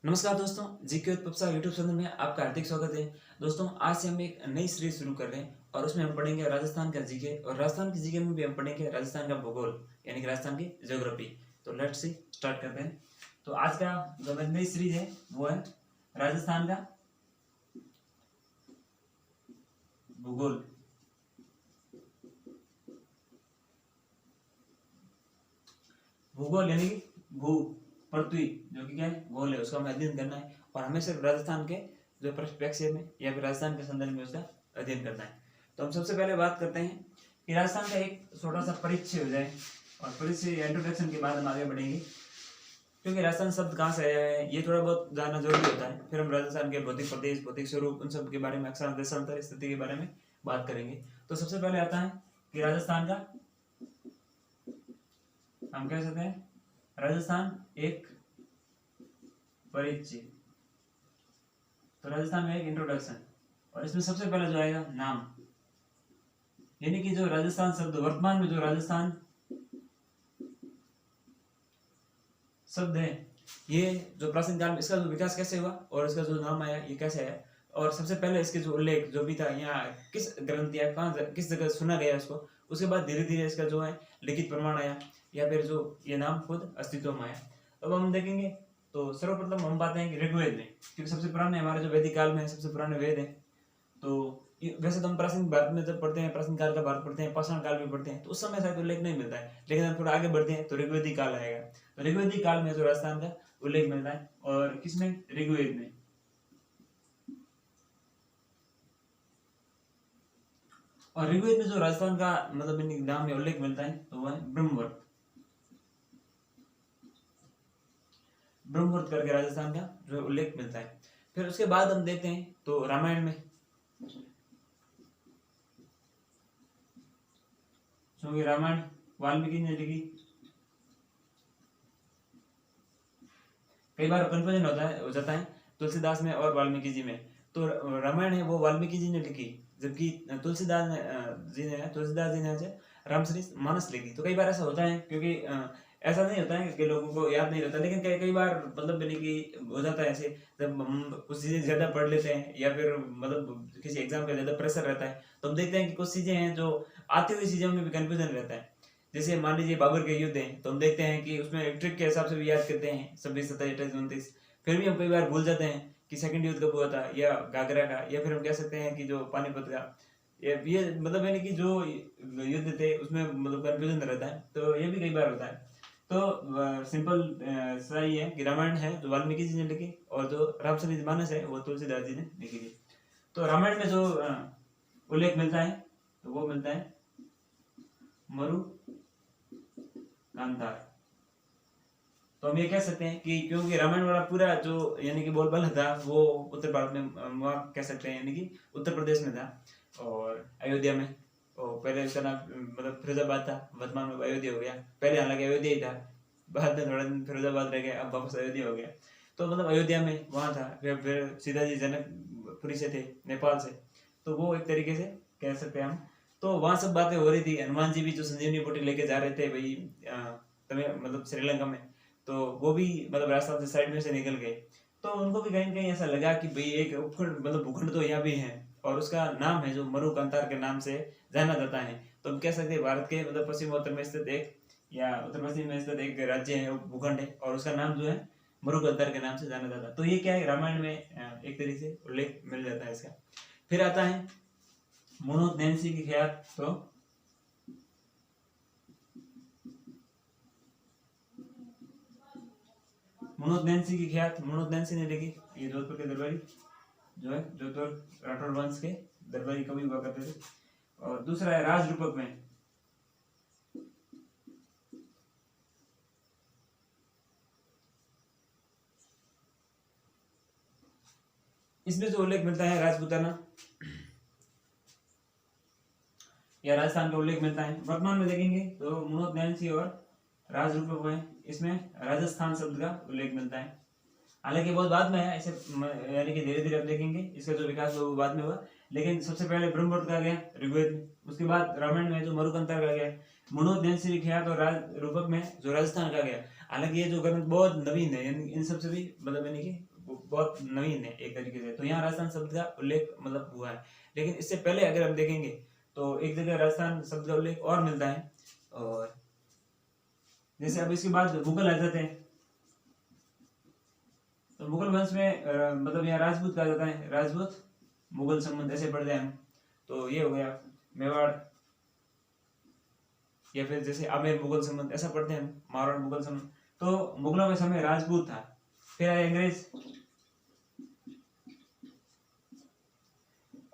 नमस्कार दोस्तों, GK उत्पक्षा YouTube channel में आपका हार्दिक स्वागत है। दोस्तों, आज से हम एक नई सीरीज शुरू कर रहे हैं और उसमें हम पढ़ेंगे राजस्थान का जीके और राजस्थान की जीके में भी हम पढ़ेंगे राजस्थान का भूगोल यानी कि राजस्थान की ज्योग्राफी। तो लेट्स सी स्टार्ट करते हैं। तो आज का जो मेरी नई सीरीज है वो है राजस्थान का भूगोल। भूगोल यानी कि भू पृथ्वी जो कि क्या है गोल है, उसका हमें अध्ययन करना है और हमें सिर्फ राजस्थान के जो परिप्रेक्ष्य में या फिर राजस्थान के संदर्भ में उसका अध्ययन करना है। तो हम सबसे पहले बात करते हैं कि राजस्थान का एक छोटा सा परिचय हो जाए और परिचय या इंट्रोडक्शन के बाद हम आगे बढ़ेंगे, क्योंकि राजस्थान शब्द कहाँ से आया है ये थोड़ा बहुत जानना जरूरी होता है। फिर हम राजस्थान के भौतिक प्रदेश, भौतिक स्वरूप, उन सब के बारे में, अक्षांश, देशांतर, स्थिति के बारे में बात करेंगे। तो सबसे पहले आता है कि राजस्थान का हम कह सकते हैं राजस्थान एक परिचय। तो राजस्थान में एक इंट्रोडक्शन और इसमें सबसे पहले जो आएगा नाम, यानी कि जो राजस्थान शब्द वर्तमान में जो राजस्थान शब्द है ये जो प्राचीन काल में इसका जो विकास कैसे हुआ और इसका जो नाम आया ये कैसे आया और सबसे पहले इसके जो उल्लेख जो भी था यहाँ किस ग्रंथ या कहाँ किस जगह सुना गया उसको, उसके बाद धीरे धीरे इसका जो है लिखित प्रमाण आया या फिर जो ये नाम खुद अस्तित्व में आया। अब हम देखेंगे तो सर्वप्रथम हम पाते हैं कि ऋग्वेद में, क्योंकि सबसे पुराने हमारे जो वैदिक काल में सबसे पुराने वेद है। तो वैसे तो हम प्राचीन भारत में जब पढ़ते हैं, प्राचीन काल का भारत पढ़ते हैं, पाषाण काल में पढ़ते हैं, तो उस समय शायद उल्लेख नहीं मिलता है, लेकिन हम थोड़ा आगे बढ़ते हैं तो ऋग्वेदिक काल आएगा। तो ऋग्वेदिक काल में जो राजस्थान का उल्लेख मिलता है और किसमें, ऋग्वेद में। और ऋग्वेद में जो राजस्थान का मतलब नाम में उल्लेख मिलता है तो वह है ब्रह्मवर्त। ब्रह्मवर्त करके राजस्थान का जो उल्लेख मिलता है। फिर उसके बाद हम देखते हैं तो रामायण में, क्योंकि रामायण वाल्मीकि ने लिखी, कई बार कंफ्यूजन हो जाता है तुलसीदास में और वाल्मीकि जी में। तो रामायण है वो वाल्मीकि जी ने लिखी, जबकि तुलसीदास जी ने रामचरित मानस लिखी। तो कई बार ऐसा होता है, क्योंकि ऐसा नहीं होता है कि लोगों को याद नहीं रहता, लेकिन कई बार मतलब यानी कि हो जाता है ऐसे, जब हम कुछ चीजें ज्यादा पढ़ लेते हैं या फिर मतलब किसी एग्जाम का ज्यादा प्रेशर रहता है तो हम देखते हैं कि कुछ चीजें हैं जो आती हुई चीजों में भी कंफ्यूजन रहता है। जैसे मान लीजिए बाबर के युद्ध हैं तो हम देखते हैं कि उसमें ट्रिक के हिसाब से भी याद करते हैं 26, 27, 28, 29, फिर भी हम कई बार भूल जाते हैं कि सेकंड युद्ध कब हुआ था या घाघरा का, या फिर हम कह सकते हैं कि जो पानीपत का, ये मतलब यानी कि जो युद्ध थे उसमें मतलब कंफ्यूजन रहता है। तो ये भी कई बार होता है। तो सिंपल सा ही है कि रामायण है जो वाल्मीकि जी ने लिखी और जो रामचरितमानस है वो तुलसीदास जी ने लिखी थी। तो रामायण में जो उल्लेख मिलता है तो वो मिलता है मरु कांतार। तो हम ये कह सकते हैं कि क्योंकि रामायण वाला पूरा जो यानी कि बोलबाला था वो उत्तर भारत में, वहाँ कह सकते हैं यानी कि उत्तर प्रदेश में था और अयोध्या में। और पहले उसका नाम मतलब फिरोजाबाद था, वर्तमान में अयोध्या हो गया। पहले हालांकि अयोध्या ही था, बाद में थोड़ा दिन फिरोजाबाद रह गया, अब वापस अयोध्या हो गया। तो मतलब अयोध्या में वहाँ था। फिर सीता जी जनकपुरी से थे, नेपाल से, तो वो एक तरीके से कह सकते हैं हम। तो वहाँ सब बातें हो रही थी। हनुमान जी भी जो संजीवनी बूटी लेके जा रहे थे भाई तमिल मतलब श्रीलंका में, तो वो भी मतलब राजस्थान से साइड में से निकल गए। तो उनको भी कहीं ना कहीं ऐसा लगा कि भाई एक उपखंड मतलब भूखंड तो यहाँ भी है और उसका नाम है जो मरु कंतार के नाम से जाना जाता है। तो हम कह सकते हैं भारत के मतलब पश्चिम उत्तर में स्थित एक या उत्तर पश्चिम में स्थित एक राज्य है, भूखंड है, और उसका नाम जो है मरु कंतार के नाम से जाना जाता है। तो ये क्या है, रामायण में एक तरीके से उल्लेख मिल जाता है इसका। फिर आता है मुनुत नैन्सी की ख्यात। तो मुनुत नैन्सी की ख्यात मुनुत नैन्सी ने लिखी। ये जोधपुर के दरबारी जो है, जोधपुर राठौर वंश के दरबारी कवि हुआ करते थे। और दूसरा है राज रूपक में। इसमें जो उल्लेख मिलता है राजपूताना या राजस्थान का उल्लेख मिलता है। वर्तमान में देखेंगे तो मुनुत नैन्सी और राज रूपक में इसमें राजस्थान शब्द का उल्लेख मिलता है। हालांकि बहुत बाद में है, इसे यानी कि धीरे धीरे आप देखेंगे इसका जो विकास हुआ वो बाद में हुआ, लेकिन सबसे पहले ब्रह्मवर्त का गया ऋग्वेद में, उसके बाद रामायण में जो मरुकंतर का गया, मुनुत नैन्सी ख्यात और राज रूपक में जो राजस्थान का गया। हालांकि ये जो ग्रंथ बहुत नवीन है, इन सबसे भी मतलब यानी कि बहुत नवीन है एक तरीके से। तो यहाँ राजस्थान शब्द का उल्लेख मतलब हुआ है, लेकिन इससे पहले अगर हम देखेंगे तो एक जगह राजस्थान शब्द का उल्लेख और मिलता है। और जैसे अब इसके बाद मुगल आ जाते हैं, तो मुगल वंश में मतलब यहाँ राजपूत कहा जाता है, राजपूत मुगल संबंध ऐसे पढ़ते हैं हम। तो ये हो गया मेवाड़, या फिर जैसे आमेर मुगल संबंध ऐसा पढ़ते हैं हम, मारवाड़ मुगल संबंध। तो मुगलों के समय राजपूत था, फिर आए अंग्रेज,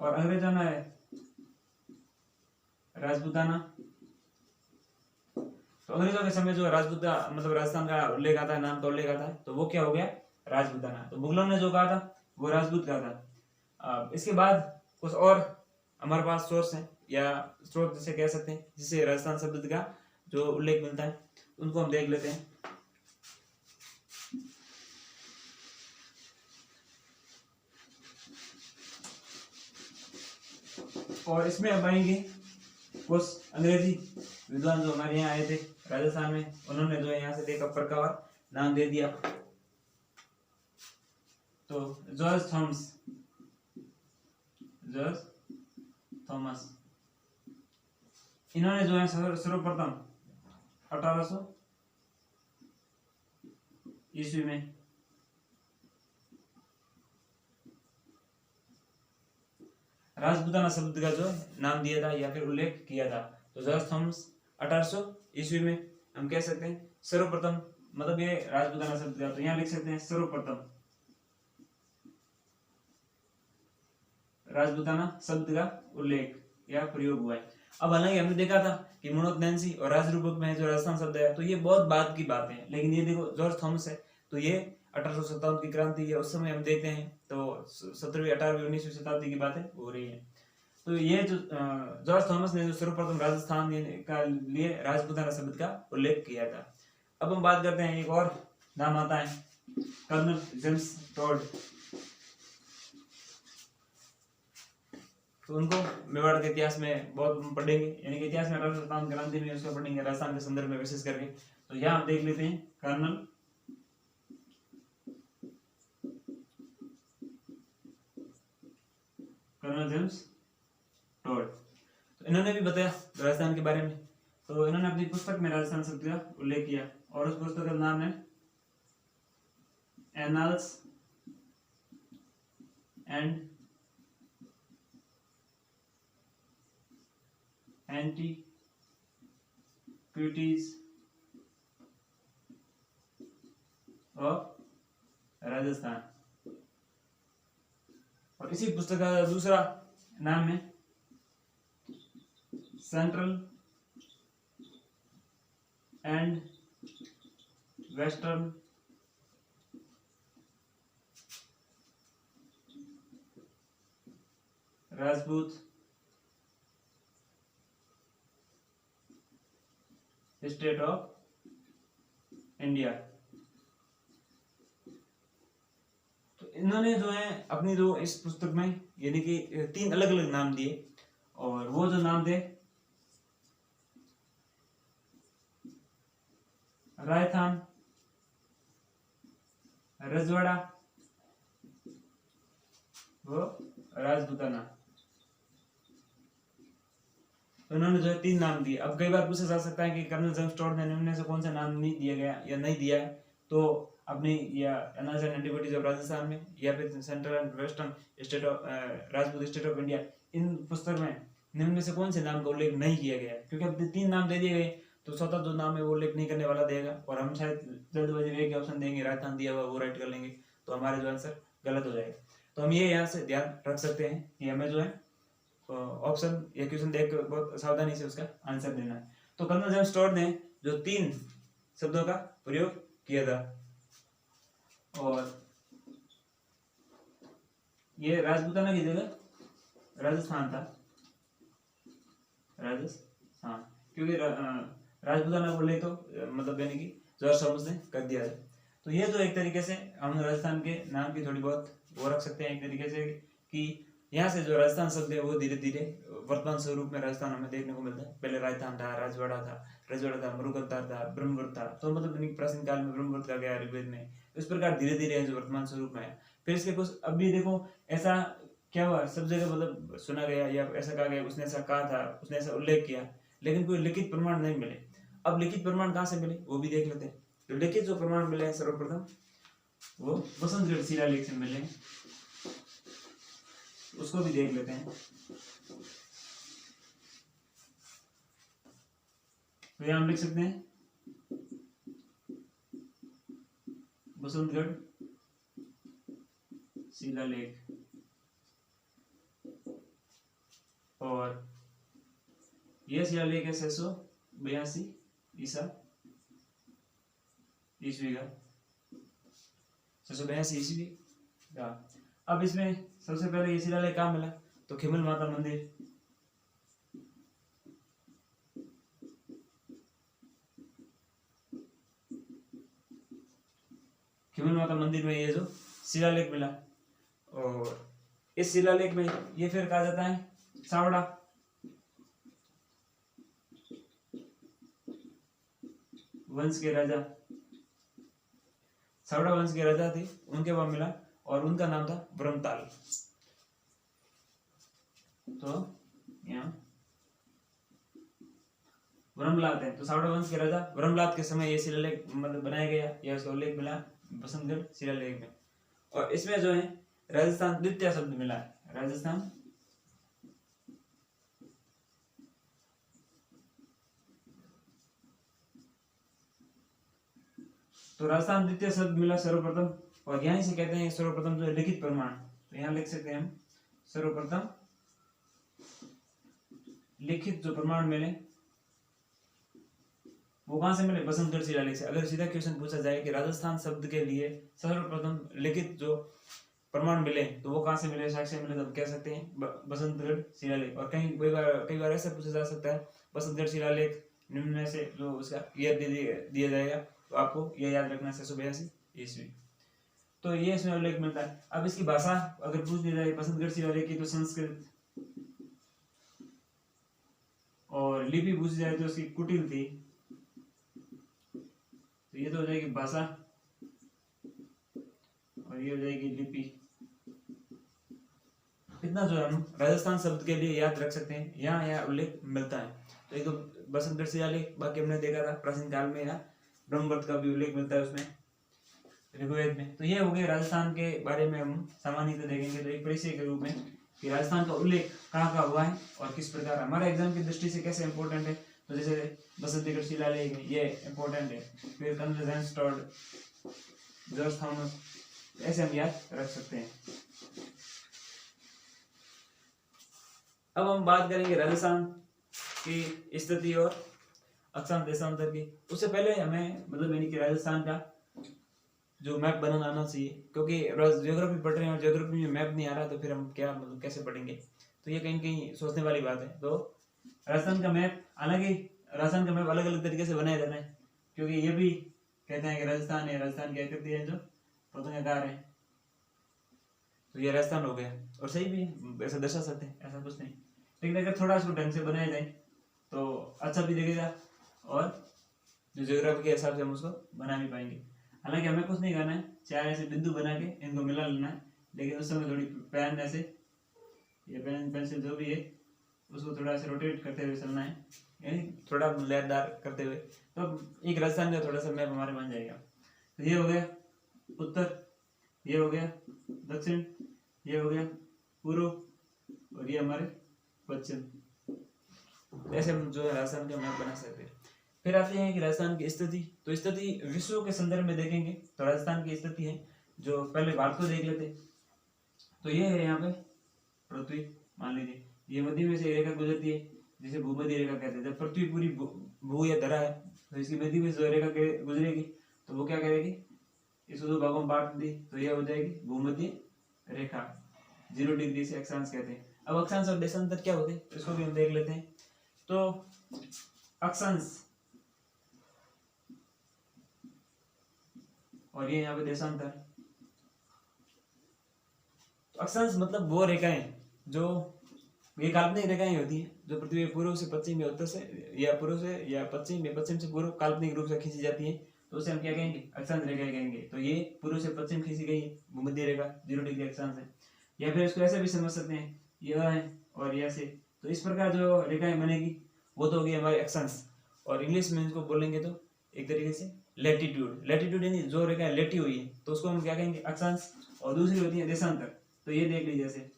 और अंग्रेजों ने राजपूताना। तो अंग्रेजों के समय जो राजपूता मतलब राजस्थान का उल्लेख आता है, नाम का उल्लेख आता है, तो वो क्या हो गया, राजपूताना। तो मुगलों ने जो कहा था वो राजपूत कहा था। इसके बाद कुछ और हमारे पास सोर्स है या स्रोत जिसे कह सकते हैं, जिसे राजस्थान शब्द का जो उल्लेख मिलता है, उनको हम देख लेते हैं। और इसमें अब आएंगे कुछ अंग्रेजी विद्वान जो हमारे यहाँ आए थे राजस्थान में, उन्होंने जो है यहाँ से देखा प्रकार नाम दे दिया। तो जॉर्ज थॉमस इन्होंने जो है सर्वप्रथम 1800 ईस्वी में राजपूताना शब्द का जो नाम दिया था या फिर उल्लेख किया था। तो जॉर्ज थॉमस 1800 ईस्वी में हम कह सकते हैं सर्वप्रथम, मतलब ये राजपूताना शब्द का, तो यहाँ लिख सकते हैं सर्वप्रथम राजपूताना शब्द का उल्लेख या प्रयोग हुआ है। अब हालांकि हमने देखा था कि मुणोत नैन्सी और राजरूपक में जो राजस्थान शब्द है, तो ये बहुत बाद की बात है, लेकिन ये देखो जॉर्ज थॉमस है, तो ये 1857 की क्रांति है, उस समय हम देखते हैं तो 17वीं 18वीं 19वीं शताब्दी की बातें हो रही है। तो ये जो जॉर्ज थॉमस ने जो सर्वप्रथम राजस्थान का लिए राजपूताना शब्द का उल्लेख किया था। अब हम बात करते हैं, एक और नाम आता है कर्नल जेम्स टॉड। तो उनको मेवाड़ के इतिहास में बहुत पढ़ेंगे, यानी कि इतिहास में 1857 क्रांति में उसको पढ़ेंगे राजस्थान के संदर्भ में विशेष करके। तो यहाँ हम देख लेते हैं कर्नल जेम्स टॉड। तो इन्होंने भी बताया राजस्थान के बारे में। तो इन्होंने अपनी पुस्तक में राजस्थान शब्द का उल्लेख किया, और उस पुस्तक का नाम है annals and antiquities of Rajasthan. और इसी पुस्तक का दूसरा नाम है central and western Rajput state of India. तो इन्होंने जो है अपनी जो इस पुस्तक में यानी कि 3 अलग अलग नाम दिए, और वो जो नाम थे राजस्थान, रजवाड़ा, वो राजपूताना। तो इन्होंने जो है 3 नाम दिए। अब कई बार पूछा जा सकता है कि कर्नल जेम्स टॉड ने इनमें से कौन सा नाम नहीं दिया गया या नहीं दिया है, तो अपनी या annals and antiquities of Rajasthan में या फिर central and western state of Rajput state of India, इन पुस्तक में निम्न में से कौन से नाम का उल्लेख नहीं किया गया, क्योंकि अब 3 नाम दे दिए गए, तो स्वतः जो नाम है वो उल्लेख नहीं करने वाला देगा, और हम शायद जल्दबाजी में एक ऑप्शन देंगे राजस्थान दिया हुआ वो राइट कर लेंगे, तो हमारा जो आंसर गलत हो जाएगा। तो हम ये यहाँ से ध्यान रख सकते हैं कि हमें जो है ऑप्शन या क्वेश्चन देख कर बहुत सावधानी से उसका आंसर देना है। तो कर्नल जेम्स टॉड ने जो 3 शब्दों का प्रयोग किया था, और ये राजपूताना की जगह राजस्थान था, राजस्थान, क्योंकि राजपूताना बोले तो मतलब यानी कि जॉर्ज थॉमस ने कर दिया है। तो ये तो एक तरीके से हम राजस्थान के नाम की थोड़ी बहुत वो रख सकते हैं एक तरीके से कि यहाँ से जो राजस्थान शब्द है वो धीरे धीरे वर्तमान स्वरूप में राजस्थान हमें देखने को मिलता है। पहले राजस्थान था, रजवाड़ा था, मुरुगलतार था, ब्रह्मवृत था, तो मतलब प्राचीन काल में ब्रह्मवृत कहा गया ऋग्वेद में। इस प्रकार धीरे धीरे जो वर्तमान स्वरूप में है। फिर इसके कुछ अब भी देखो ऐसा क्या हुआ, सब जगह मतलब सुना गया या ऐसा कहा गया, उसने ऐसा कहा था, उसने ऐसा उल्लेख किया, लेकिन कोई लिखित प्रमाण नहीं मिले। अब लिखित प्रमाण कहाँ से मिले वो भी देख लेते हैं। तो लिखित जो प्रमाण मिले हैं सर्वप्रथम वो बसंतगढ़ शिलालेख से मिले, उसको भी देख लेते हैं। तो यहां हम लिख सकते हैं बसंतगढ़ शिलालेख, और यह शिलालेख है 682 ईस्वी का, 682 ईस्वी का। अब इसमें सबसे पहले ये शिलालेख कहाँ मिला, तो खिमल माता मंदिर, खिमल माता मंदिर में ये जो शिलालेख मिला। और इस शिलालेख में ये फिर कहा जाता है सावड़ा वंश के राजा, सावड़ा वंश के राजा थे, उनके वहां मिला और उनका नाम था ब्रह्मताल। तो यहाँ ब्रह्मलाद है, तो सावड़ा वंश के राजा ब्रह्मलाद के समय ये शिलालेख मतलब बनाया गया, यह उसका उल्लेख मिला बसंतगढ़ शिलालेख में। और इसमें जो है राजस्थान द्वितीय शब्द मिला है, राजस्थान तो राजस्थान द्वितीय शब्द मिला सर्वप्रथम, और यहीं से कहते हैं सर्वप्रथम जो लिखित प्रमाण। तो यहाँ लिख सकते हैं हम सर्वप्रथम लिखित जो प्रमाण मिले वो कहां से मिले, बसंतगढ़ शिलालेख से। अगर सीधा क्वेश्चन पूछा जाए कि राजस्थान शब्द के लिए सर्वप्रथम लिखित जो प्रमाण मिले तो वो कहां से मिले, साक्ष्य मिले, तब कह सकते हैं बसंतगढ़ शिलालेख। और कई बार ऐसा पूछा जा सकता है बसंतगढ़ शिलालेख निम्न में से जो उसका ईयर दिया जाएगा, तो आपको यह याद रखना 682 ईस्वी। तो ये इसमें उल्लेख मिलता है। अब इसकी भाषा अगर पूछ दी जाए बसंतगढ़ शिलालेख की तो संस्कृत, और लिपि पूछी जाए तो उसकी कुटिल थी। तो ये तो हो जाएगी भाषा और ये हो जाएगी लिपि। इतना जो हम राजस्थान शब्द के लिए याद रख सकते हैं, यहाँ उल्लेख मिलता है। तो एक तो बसंतगढ़ शिलालेख, बाकी हमने देखा था प्राचीन काल में यहाँ ब्रह्मवृत का भी उल्लेख मिलता है उसमें ऋग्वेद में। तो ये हो गए राजस्थान के बारे में हम सामान्यतः देखेंगे, तो एक परिचय के रूप में कि राजस्थान का उल्लेख कहाँ कहाँ हुआ है और किस प्रकार हमारा एग्जाम की दृष्टि से कैसे इंपॉर्टेंट है। तो जैसे बसंतगढ़ शिलालेख ये इंपॉर्टेंट है, फिर कंजर्वेंस्टोड, जॉर्ज थॉमस, ऐसे हम याद रख सकते हैं। अब हम बात करेंगे राजस्थान की स्थिति और अक्षांश देशांतर की। उससे पहले हमें मतलब यानी कि राजस्थान का जो मैप बनाना आना चाहिए, क्योंकि ज्योग्राफी पढ़ रहे हैं और ज्योग्राफी में मैप नहीं आ रहा तो फिर हम क्या मतलब कैसे पढ़ेंगे। तो ये कहीं कहीं सोचने वाली बात है। तो राजस्थान का मैप, हालांकि राजस्थान का मैप अलग अलग तरीके से बनाया जाता है, क्योंकि ये भी कहते हैं कि राजस्थान है, राजस्थान की आकृति है जो पतंगाकार है, तो ये राजस्थान हो गया। और सही भी है, ऐसा दर्शा सकते हैं, ऐसा कुछ नहीं। लेकिन अगर थोड़ा सा ढंग से बनाया जाए तो अच्छा भी दिखेगा और जो ज्योग्राफी के हिसाब से हम उसको बना भी पाएंगे। हालांकि हमें कुछ नहीं करना है, चार ऐसे बिंदु बना के इनको मिला लेना है, लेकिन उस समय थोड़ी पेन ऐसे या पेन पेंसिल जो भी है उसको थोड़ा सा रोटेट करते हुए चलना है, यानी थोड़ा लहरदार करते हुए, तो एक राजस्थान का थोड़ा सा मैप हमारे बन जाएगा। तो ये हो गया उत्तर, ये हो गया दक्षिण, ये हो गया पूर्व, और ये हमारे पश्चिम। ऐसे हम जो है राजस्थान का मैप बना सकते हैं। फिर आते हैं कि राजस्थान की स्थिति। तो स्थिति विश्व के संदर्भ में देखेंगे तो राजस्थान की स्थिति है जो पहले भारत को देख लेते। तो ये है यहाँ पे पृथ्वी, मान लीजिए ये मध्य में से रेखा गुजरती है जिसे भूमध्य रेखा कहते हैं। जब पृथ्वी पूरी भू या धरा है तो इसकी मध्य में जो रेखा गुजरेगी तो वो क्या करेगी, इसको दो भागों में बांट दी तो यह हो जाएगी भूमध्य रेखा, 0 डिग्री से अक्षांश कहते हैं। अब अक्षांश और देशांतर क्या होते हैं इसको भी हम देख लेते हैं। तो अक्षांश और ये यहाँ पे देशांतर। तो अक्षांश मतलब वो रेखाएं जो ये काल्पनिक रेखाएं होती हैं जो पृथ्वी पूर्व से पश्चिम या उत्तर से या पूर्व से या पश्चिम से पूर्व काल्पनिक रूप से खींची जाती है, तो उसे हम क्या कहेंगे, अक्षांश रेखाएं कहेंगे। तो ये पूर्व से पश्चिम खींची गई है भूमध्य रेखा 0 डिग्री अक्षांश है। या फिर इसको ऐसे भी समझ सकते हैं, यह है और यह से। तो इस प्रकार जो रेखाएं बनेगी वो तो होगी हमारे अक्षांश, और इंग्लिश में इसको बोलेंगे तो एक तरीके से लैटिट्यूड। लैटिट्यूड यानी जो रेखा लेटी हुई है तो उसको हम क्या कहेंगे, अक्षांश। और दूसरी होती है देशांतर। तो ये देख लीजिए, जैसे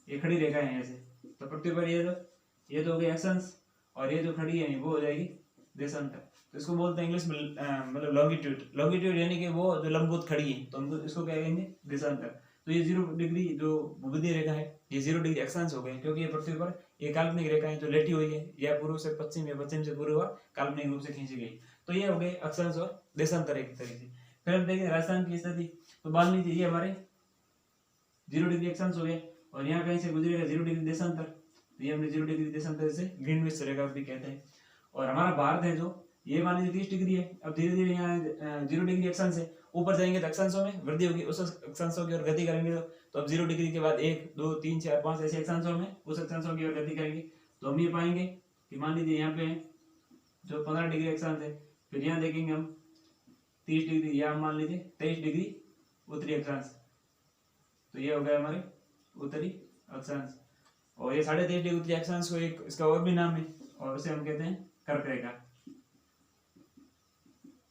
ये खड़ी रेखा है ऐसे, तो पृथ्वी पर ये तो हो गई अक्षांश, और ये जो खड़ी है वो हो जाएगी देशांतर। तो इसको बोलते हैं इंग्लिश में मतलब लॉन्गिट्यूड। लॉन्गिट्यूड यानी कि वो जो लंबवत खड़ी है, तो हम इसको क्या कहेंगे, देशांतर। तो ये 0 डिग्री जो भूमध्य रेखा है ये 0 डिग्री अक्षांश हो गए, क्योंकि ये पृथ्वी पर ये काल्पनिक रेखा है जो लेटी हुई है, या पूर्व से पश्चिम या पश्चिम से पूर्व काल्पनिक रूप से खींची गई। तो ये हो गए अक्षांश और देशांतर एक तरीके से। फिर हम देखें राजस्थान की स्थिति, तो मान लीजिए ये हमारे 0 डिग्री अक्षांश हो गए, और यहाँ कहीं से गुजरेगा 0 डिग्री देशांतर, तो ये हमने 0 डिग्री देशांतर से ग्रीनविच रेखा भी कहते हैं। और हमारा भारत है जो ये मान लीजिए 30 डिग्री है, अब धीरे धीरे यहाँ 0 डिग्री अक्षांश है, ऊपर जाएंगे तो अक्षांशों में वृद्धि होगी, उस अक्षांशों की ओर गति करेंगे। तो अब 0 डिग्री के बाद 1 2 3 4 5 ऐसे अक्षांशों में उस अक्षांशों की ओर गति करेंगे। तो हम ये पाएंगे कि मान लीजिए यहाँ पे जो 15 डिग्री अक्षांश है, फिर यहाँ देखेंगे हम 30 डिग्री, या मान लीजिए 23 डिग्री उत्तरी अक्षांश, तो ये हो गया हमारे उत्तरी अक्षांश। और ये 23.5 डिग्री उत्तरी अक्षांश को एक इसका और भी नाम है, और उसे हम कहते हैं कर्क रेखा,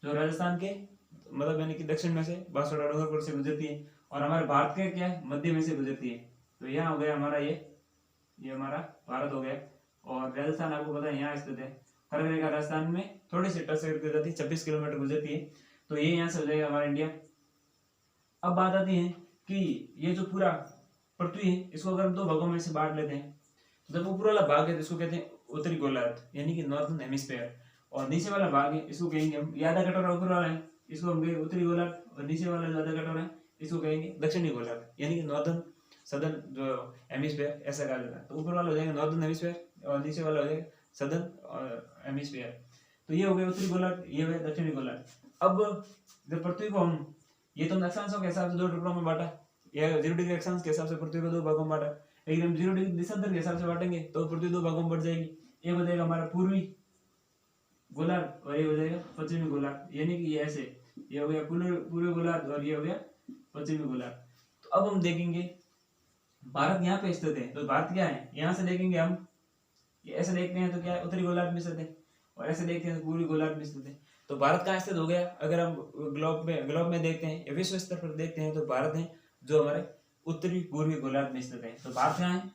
जो राजस्थान के मतलब यानी कि दक्षिण में से बांसवाड़ा डूंगरपुर से गुजरती है, और हमारे भारत के क्या है, मध्य में से गुजरती है। तो यहाँ हो गया हमारा ये हमारा भारत हो गया, और राजस्थान आपको पता है यहाँ स्थित है। कर्क रेखा राजस्थान में थोड़ी सी टच करके जाती है, 26 किलोमीटर गुजरती है, तो ये यहाँ से हो जाएगा हमारा इंडिया। अब बात आती है कि ये जो पूरा पृथ्वी है इसको अगर हम 2 भागों में से बांट लेते हैं, तो जब ऊपर वाला भाग है तो इसको कहते हैं उत्तरी गोलार्ध यानी कि नॉर्थर्न हेमिस्फीयर, और नीचे वाला भाग है इसको कहेंगे हम, आधा कटोरा ऊपर वाला है इसको हम कहेंगे उत्तरी गोलार्ध, और नीचे वाला जो आधा कटोरा है इसको कहेंगे दक्षिणी गोलार्ध यानी कि नॉर्थर्न सदर्न जो हेमिस्फीयर, ऐसा कहा जाता है। तो ऊपर वाला हो जाएगा नॉर्थर्न हेमिस्फीयर और नीचे वाला हो जाएगा सदर्न हेमिस्फीयर। तो ये हो गया उत्तरी गोलार्ध, ये हो गया दक्षिणी गोलार्ध। अब जब पृथ्वी को हम ये तो अक्षांशों के हिसाब से 2 टुकड़ों में बांटा, या 0 डिग्री अक्षांश के हिसाब से पृथ्वी को 2 भागों में बांटा, लेकिन हम 0 डिग्री देशांतर के हिसाब से बांटेंगे तो पृथ्वी 2 भागों में बढ़ जाएगी। एक हो जाएगा हमारा पूर्वी गोलार्ध और ये हो जाएगा पश्चिमी गोलार्ध, यानी कि ये ऐसे, ये हो गया पूर्वी गोलार्ध और ये हो गया पश्चिमी गोलार्ध। तो अब हम देखेंगे भारत यहाँ पे स्थित है, तो भारत क्या है, यहाँ से देखेंगे हम, ये ऐसे देखते हैं तो क्या है, उत्तरी गोलार्ध में स्थित है, और ऐसे देखते हैं तो पूर्वी गोलार्ध में स्थित है। तो भारत कहाँ स्थित हो गया, अगर हम ग्लोब में देखते हैं या विश्व स्तर पर देखते हैं तो भारत है जो हमारे उत्तरी पूर्वी गोलार्ध में स्थित है। तो भारत कहाँ है,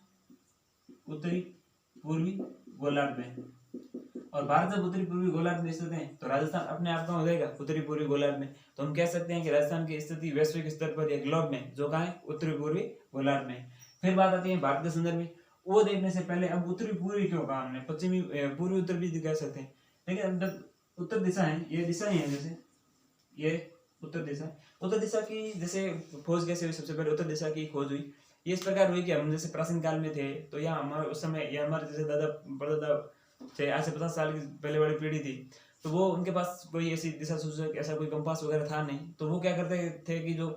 उत्तरी पूर्वी गोलार्ध में, और भारत जब उत्तरी पूर्वी गोलार्ध में स्थित है तो राजस्थान अपने आप का हो जाएगा उत्तरी पूर्वी गोलार्ध में। तो हम कह सकते हैं कि राजस्थान की स्थिति वैश्विक स्तर पर या ग्लोब में जो कहाँ है, उत्तरी पूर्वी गोलार्ध में। फिर बात आती है भारत के संदर्भ में, वो देखने से पहले अब उत्तरी पूर्वी क्यों कहा हमने, पश्चिमी पूर्वी उत्तर भी कह सकते हैं, लेकिन जब उत्तर दिशा है, ये दिशा ही है, जैसे ये उत्तर दिशा, उत्तर दिशा की जैसे खोज कैसे हुई, सबसे पहले उत्तर दिशा की खोज हुई, ये इस प्रकार हुई कि हम जैसे प्राचीन काल में थे तो यहाँ हमारे उस समय ये हमारे जैसे दादा परदादा थे, आज से 50 साल की पहले वाली पीढ़ी थी, तो वो उनके पास कोई ऐसी दिशा सूचक ऐसा कोई कंपास वगैरह था नहीं। तो वो क्या करते थे कि जो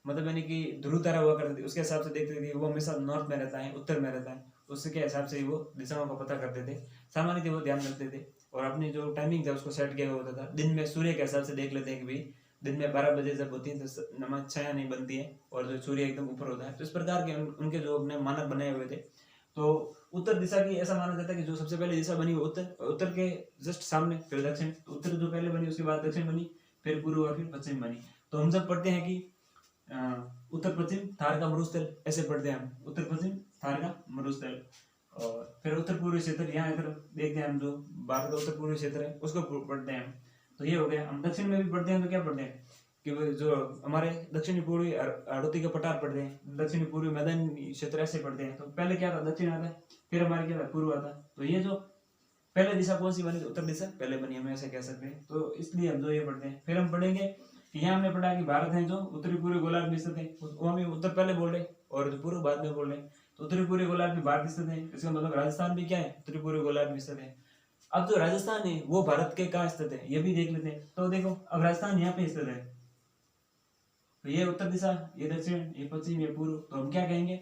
मतलब यानी कि ध्रुव तारा हुआ करती थी उसके हिसाब से देखते थे वो हमेशा नॉर्थ में रहता है, उत्तर में रहता है, उसके हिसाब से वो दिशाओं का पता करते थे, सामान्य वो ध्यान रखते थे, और अपनी जो टाइमिंग था उसको सेट किया होता था। दिन में सूर्य के हिसाब से देख लेते हैं कि भाई दिन में 12 बजे जब होती है तो नमक छाया नहीं बनती है और जो सूर्य एकदम ऊपर होता है। तो इस प्रकार के उनके जो अपने मानक बनाए हुए थे। तो उत्तर दिशा की ऐसा माना जाता है कि जो सबसे पहले दिशा बनी वो उत्तर के जस्ट सामने, फिर दक्षिण, तो उत्तर जो पहले बनी उसके बाद दक्षिण बनी, फिर पूर्व और फिर पश्चिम बनी। तो हम जब पढ़ते हैं कि उत्तर पश्चिम थार का मरुस्थल, ऐसे पढ़ते हैं हम, उत्तर पश्चिम थार का मरुस्थल, और फिर उत्तर पूर्वी क्षेत्र, यहाँ इधर देखते हैं हम जो भारत का उत्तर पूर्वी क्षेत्र है उसको पढ़ते हैं हम। तो ये हो गया। हम दक्षिण में भी पढ़ते हैं तो क्या पढ़ते हैं कि जो हमारे दक्षिणी पूर्वी हाड़ौती का पठार पढ़ते हैं, दक्षिणी पूर्वी मैदानी क्षेत्र ऐसे पढ़ते हैं। तो पहले क्या था, दक्षिण आता है, फिर हमारे क्या था, पूर्व आता। तो ये जो पहले दिशा कौन सी बनी, उत्तर दिशा पहले बनी, हम ऐसा कह सकते हैं। तो इसलिए हम जो ये पढ़ते हैं, फिर हम पढ़ेंगे कि यहाँ हमने पढ़ा कि भारत है जो उत्तरी पूर्वी गोलार्ध में स्थित है, वो हम उत्तर पहले बोल रहे और जो पूर्व बाद में बोल रहे। तो उत्तरी पूर्वी गोलार्ध में भारत स्थित है, इसका मतलब राजस्थान भी क्या है, उत्तरी पूर्वी गोलार्ध में स्थित है। अब जो राजस्थान है वो भारत के कहाँ स्थित है ये भी देख लेते हैं। तो देखो अब राजस्थान यहाँ पे स्थित है, तो ये उत्तर दिशा, ये दक्षिण, ये पश्चिम, ये पूर्व। तो हम क्या कहेंगे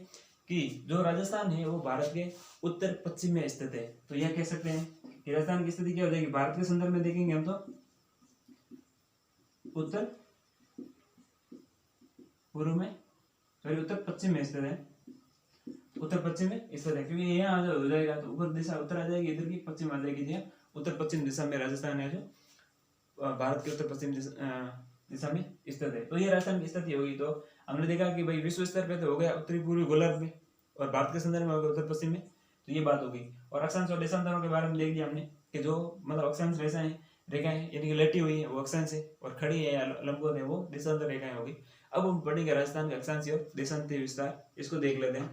कि जो राजस्थान है वो भारत के उत्तर पश्चिम में स्थित है। तो यह कह सकते हैं कि राजस्थान की स्थिति क्या हो जाएगी, भारत के संदर्भ में देखेंगे हम तो उत्तर पूर्व में, सॉरी उत्तर पश्चिम में स्थित है, उत्तर पश्चिम में स्थित है, क्योंकि यहाँ हो जाएगा तो ऊपर दिशा उत्तर आ जाएगी, इधर की पश्चिम आ जाएगी, उत्तर पश्चिम दिशा में राजस्थान है जो भारत के उत्तर पश्चिम दिशा में स्थित है। तो ये राजस्थान की स्थिति होगी। तो हमने देखा कि भाई विश्व स्तर पे तो हो गया उत्तरी पूर्वी गोलार्ध में, और भारत के संदर्भ में हो गया उत्तर पश्चिम में, तो ये बात होगी। और अक्षांश और देशांतरों के बारे में देख लिया हमने कि जो मतलब अक्षांश रेखाएं यानी कि लेटी हुई है वो अक्षांश है, और खड़ी है या लंबवत है वो देशांतर रेखाएं होगी। अब हम पढ़ेंगे राजस्थान के अक्षांश और देशांतरीय विस्तार, इसको देख लेते हैं।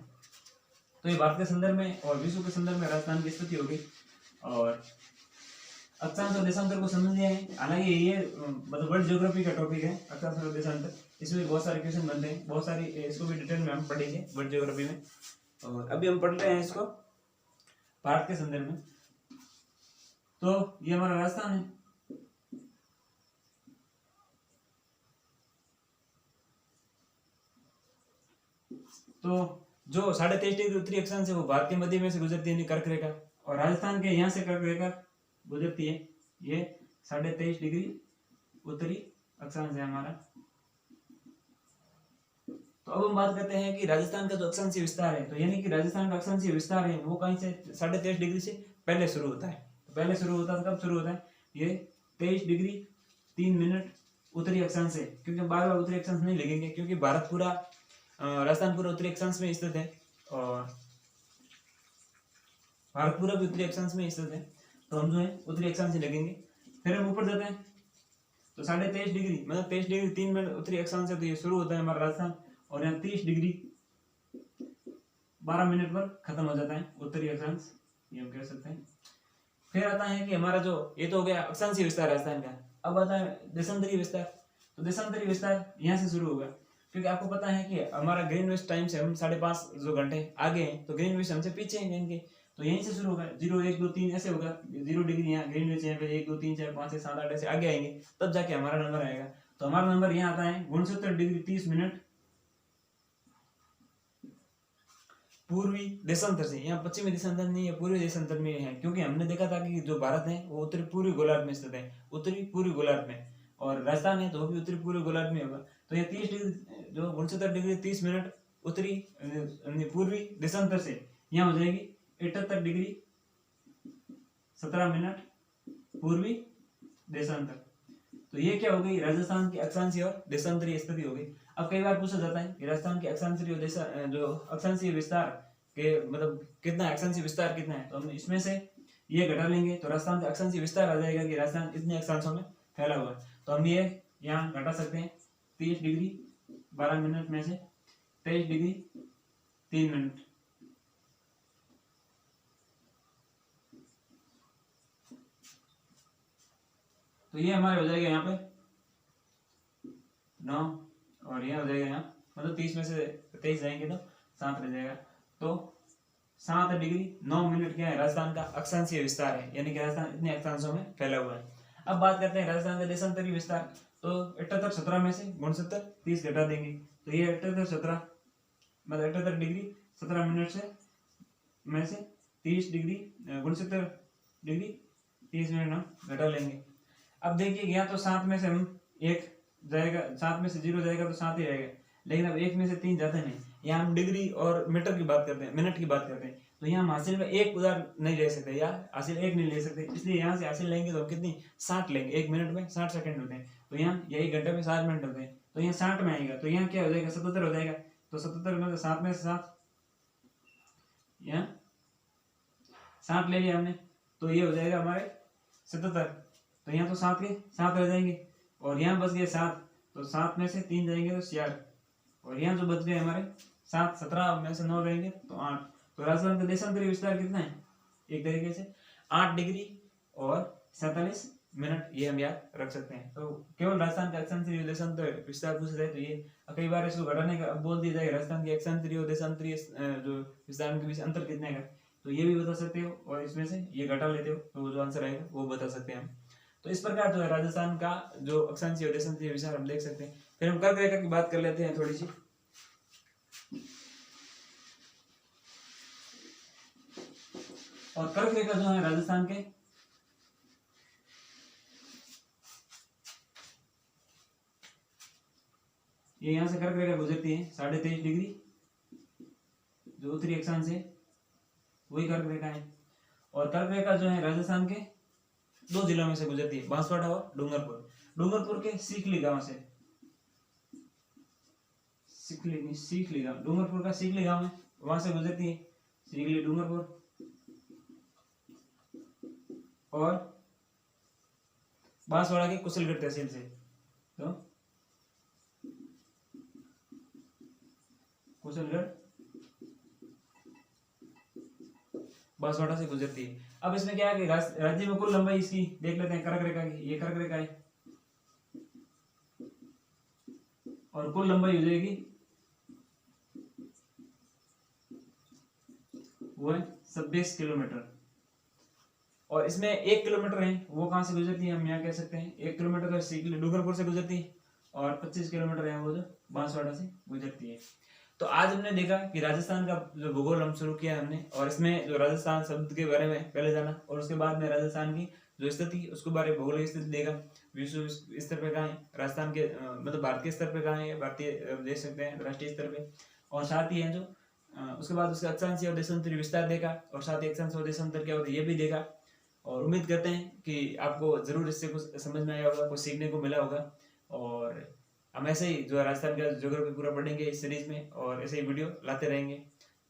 तो ये भारत के संदर्भ में और विश्व के संदर्भ में राजस्थान की स्थिति होगी। और अक्षांश और देशांतर को समझिए, हालांकि ये मतलब वर्ल्ड ज्योग्राफी का टॉपिक है अक्षांश और देशांतर, इसमें बहुत सारे क्वेश्चन बनते हैं, बहुत सारी, इसको भी डिटेल में हम पढ़ेंगे वर्ल्ड ज्योग्राफी में। और अभी हम पढ़ रहे हैं इसको भारत के संदर्भ में। तो ये हमारा राजस्थान है, तो जो 23.5 डिग्री उत्तरी अक्षांश है वो भारत के मध्य में से गुजरती है कर्क रेखा, और राजस्थान के यहाँ से कर्क रेखा गुजरती है, ये 23.5 डिग्री उत्तरी अक्षांश है हमारा। तो अब हम बात करते हैं कि राजस्थान का जो अक्षांशीय विस्तार है, तो यानी कि राजस्थान का अक्षांशीय विस्तार है वो कहीं से 23.5 डिग्री से पहले शुरू होता है। तो पहले शुरू होता है, कब शुरू होता है, ये 23 डिग्री 3 मिनट उत्तरी अक्षांश है, क्योंकि बार बार उत्तरी अक्षांश नहीं लिखेंगे, क्योंकि भारत पूरा राजस्थान पूरा उत्तरी अक्षांश में स्थित है, और भारत पूरा भी उत्तरी अक्षांश में स्थित है, तो हम जो है उत्तरी अक्षांश से लगेंगे। फिर हम ऊपर जाते हैं, तो 23.5 डिग्री मतलब 23 डिग्री 3 मिनट उत्तरी अक्षांश से तो ये शुरू होता है हमारा राजस्थान, और यहाँ 30 डिग्री 12 मिनट पर खत्म हो जाता है उत्तरी अक्षांश, ये हम कह सकते हैं। फिर आता है कि हमारा जो ये तो हो गया अक्षांशीय विस्तार राजस्थान का। अब आता है देशांतरीय विस्तार। तो देशांतरीय विस्तार यहाँ से शुरू होगा, क्योंकि आपको पता है कि हमारा ग्रीनविच टाइम से हम 5.5 जो घंटे आगे हैं, तो ग्रीनविच हमसे पीछे हैं इनके, तो यहीं से शुरू होगा, 0 1 2 3 ऐसे होगा, 0 डिग्री यहाँ ग्रीनविच यहाँ पे 1 2 3 4 5 6 7 8 ऐसे आगे आएंगे, तब जाके हमारा नंबर आएगा। तो हमारा नंबर यहाँ आता है 69 डिग्री 30 मिनट पूर्वी देशांतर से। यहाँ पश्चिमी देशांतर नहीं है, पूर्वी देशांतर में है, क्योंकि हमने देखा था कि जो भारत है वो उत्तरी पूर्वी गोलार्ध में स्थित है, उत्तरी पूर्वी गोलार्ध में, और राजस्थान है तो वो भी उत्तरी पूर्वी गोलार्ध में होगा। तो ये 30 डिग्री जो 69 डिग्री 30 मिनट उत्तरी पूर्वी देशांतर से यहाँ हो जाएगी 78 डिग्री 17 मिनट पूर्वी देशांतर। तो ये क्या हो गई, राजस्थान की अक्षांशीय और देशांतरीय स्थिति हो गई। अब कई बार पूछा जाता है कि राजस्थान के अक्षांशीय जो अक्षांशीय विस्तार के मतलब कितना अक्षांशीय विस्तार कितना है, तो हम इसमें से ये घटा लेंगे तो राजस्थान का अक्षांशीय विस्तार आ जाएगा कि राजस्थान इतने अक्षांशों में फैला हुआ है। तो हम ये यहाँ घटा सकते हैं 30 डिग्री 12 मिनट में से 23 डिग्री 3 मिनट। तो ये हमारे हो जाएगा यहाँ पे 9, और ये हो जाएगा यहाँ मतलब 30 में से 23 जाएंगे तो 7 रह जाएगा। तो 7 डिग्री 9 मिनट क्या है, राजस्थान का अक्षांशीय विस्तार है, यानी कि राजस्थान इतने अक्षांशों में फैला हुआ है। अब बात करते हैं राजस्थान का देशांतरीय विस्तार। तो 78 17 में से 69 30 घटा देंगे, तो ये 78 17 मतलब 78 डिग्री 17 मिनट से में से 30 डिग्री 69 डिग्री 30 मिनट हम घटा लेंगे। अब देखिए यहाँ तो 7 में से हम 1 जाएगा, 7 में से 0 जाएगा तो 7 ही रहेगा, लेकिन अब 1 में से 3 जाते नहीं। यहाँ हम डिग्री और मीटर की बात करते हैं, मिनट की बात करते हैं, तो यहाँ हम हासिल में 1 उधार नहीं ले सकते, या हासिल 1 नहीं ले सकते, इसलिए यहाँ से हासिल लेंगे तो हम कितनी 60 लेंगे। 1 मिनट में 60 सेकंड होते हैं, तो यहाँ यही घंटे में 60 मिनट होते हैं, तो यहाँ 60 में आएगा, तो यहाँ क्या हो जाएगा 77 हो जाएगा। तो 77 में 7 में से 7 यहाँ 60 ले लिया हमने, तो ये हो जाएगा हमारे 77। तो यहाँ तो 7 के 7 रह जाएंगे, और यहाँ बच गए 7, तो 7 में से 3 जाएंगे तो 66, और यहाँ जो बच गए हमारे 7 17 में से 9 रहेंगे तो 8। तो राजस्थान का देशांतरीय विस्तार कितना है, एक तरीके से 8 डिग्री और 47 मिनट, ये हम याद रख सकते हैं। तो केवल राजस्थान का अक्षांतरीय देशांतर विस्तार पूछ रहे, तो ये कई बार इसको घटाने का बोल दिया जाएगा, राजस्थान के अक्षांतरीय और देशांतरीय जो विस्तार के बीच अंतर कितने का, तो ये भी बता सकते हो, और इसमें से ये घटा लेते हो तो जो आंसर आएगा वो बता सकते हैं हम। तो इस प्रकार जो है राजस्थान का जो अक्षांशीय और देशांतरीय विस्तार हम देख सकते हैं। फिर हम कर्क रेखा की बात कर लेते हैं थोड़ी सी। और कर्क रेखा जो है राजस्थान के ये यहाँ से कर्क रेखा गुजरती है 23.5 डिग्री, जो उत्तरी अक्षांश है वही कर्क रेखा है। और कर्क रेखा जो है राजस्थान के 2 जिलों में से गुजरती है, बांसवाड़ा और डूंगरपुर। डूंगरपुर के सीखली गांव से, सीखली गांव, डूंगरपुर का सीखली गांव है, वहां से गुजरती है सीखली डूंगरपुर। और बांसवाड़ा के कुशलगढ़ तहसील से, तो कुशलगढ़ बांसवाड़ा से गुजरती है। अब इसमें क्या है कि राज्य में कुल लंबाई इसकी देख लेते हैं कर्क रेखा की, ये कर्क रेखा है और कुल लंबाई हो जाएगी वो है 26 किलोमीटर। और इसमें 1 किलोमीटर है वो कहां से गुजरती है, हम यहाँ कह सकते हैं 1 किलोमीटर तो सीखली डूंगरपुर से गुजरती है और 25 किलोमीटर है वो जो बांसवाड़ा से गुजरती है। तो आज हमने देखा कि राजस्थान का जो भूगोल हम शुरू किया हमने, और इसमें जो राजस्थान शब्द के बारे में पहले जाना, और उसके बाद में राजस्थान की जो स्थिति उसके बारे में भौगोलिक स्थिति देखा, विश्व स्तर पे कहाँ है, राजस्थान के मतलब भारत के स्तर पे कहाँ है, भारतीय देख सकते हैं राष्ट्रीय स्तर पे, और साथ ही है जो उसके बाद उसके अक्षांशीय और देशांतरी विस्तार देखा, और साथ ही अक्षांश और देशांतर क्या होता है ये भी देखा। और उम्मीद करते हैं कि आपको जरूर इससे कुछ समझ में आया होगा, कुछ सीखने को मिला होगा। और हम ऐसे ही जो राजस्थान का ज्योग्राफी पूरा पढ़ेंगे इस सीरीज में, और ऐसे ही वीडियो लाते रहेंगे।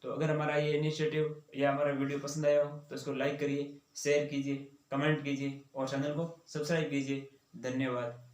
तो अगर हमारा ये इनिशिएटिव या हमारा वीडियो पसंद आया हो तो इसको लाइक करिए, शेयर कीजिए, कमेंट कीजिए और चैनल को सब्सक्राइब कीजिए। धन्यवाद।